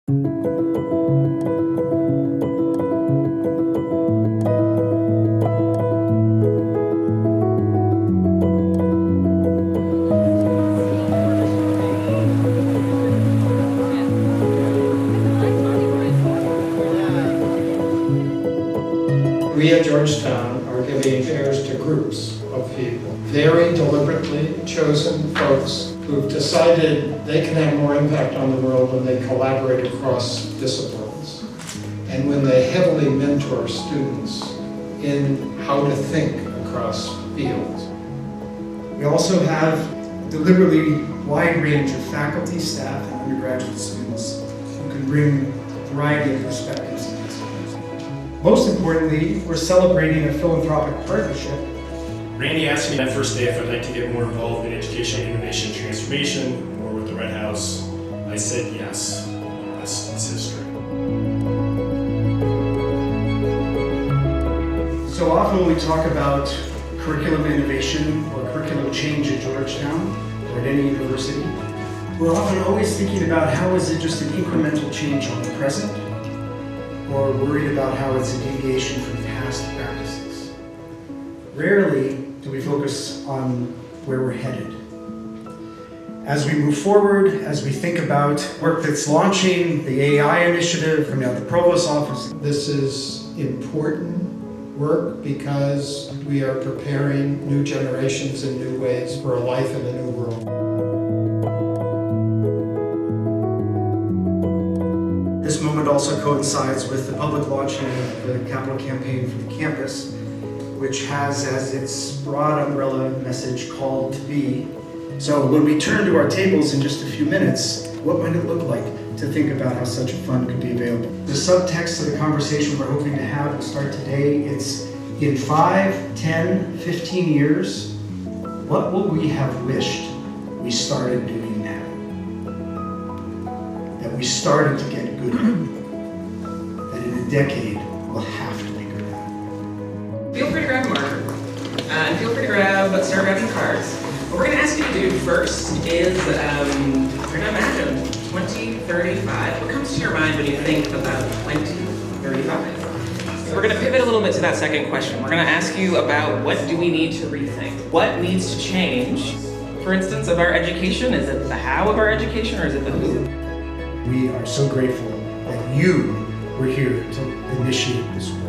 We at Georgetown are giving chairs to groups of people, very deliberately chosen folks who've decided they can have more impact on the world when they collaborate across disciplines and when they heavily mentor students in how to think across fields. We also have a deliberately wide range of faculty, staff, and undergraduate students who can bring a variety of perspectives to this. Most importantly, we're celebrating a philanthropic partnership. Randy asked me that first day if I'd like to get more involved in education, innovation, and transformation, or with the Red House. I said yes. The rest is history. So often when we talk about curriculum innovation or curriculum change at Georgetown or at any university, we're often always thinking about how is it just an incremental change on the present, or worried about how it's a deviation from past practices. Rarely do we focus on where we're headed. As we move forward, as we think about work that's launching, the AI initiative coming out of the Provost's office. This is important work because we are preparing new generations in new ways for a life in a new world. This moment also coincides with the public launching of the capital campaign for the campus, which has as its broad umbrella message called to be. So when we turn to our tables in just a few minutes, what might it look like to think about how such a fund could be available? The subtext of the conversation we're hoping to have will start today. It's in 5, 10, 15 years, what will we have wished we started doing now? That we started to get good at, that in a decade we'll have to be good at. Feel free to grab a marker, and feel free to start grabbing cards. What we're going to ask you to do first is, we're going to imagine 2035. What comes to your mind when you think about 2035? So we're going to pivot a little bit to that second question. We're going to ask you about what do we need to rethink? What needs to change? For instance, of our education, is it the how of our education or is it the who? We are so grateful that you were here to initiate this work.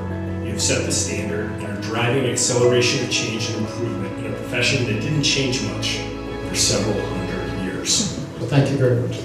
You've set the standard and are driving an acceleration of change and improvement in a profession that didn't change much for several hundred years. Well, thank you very much.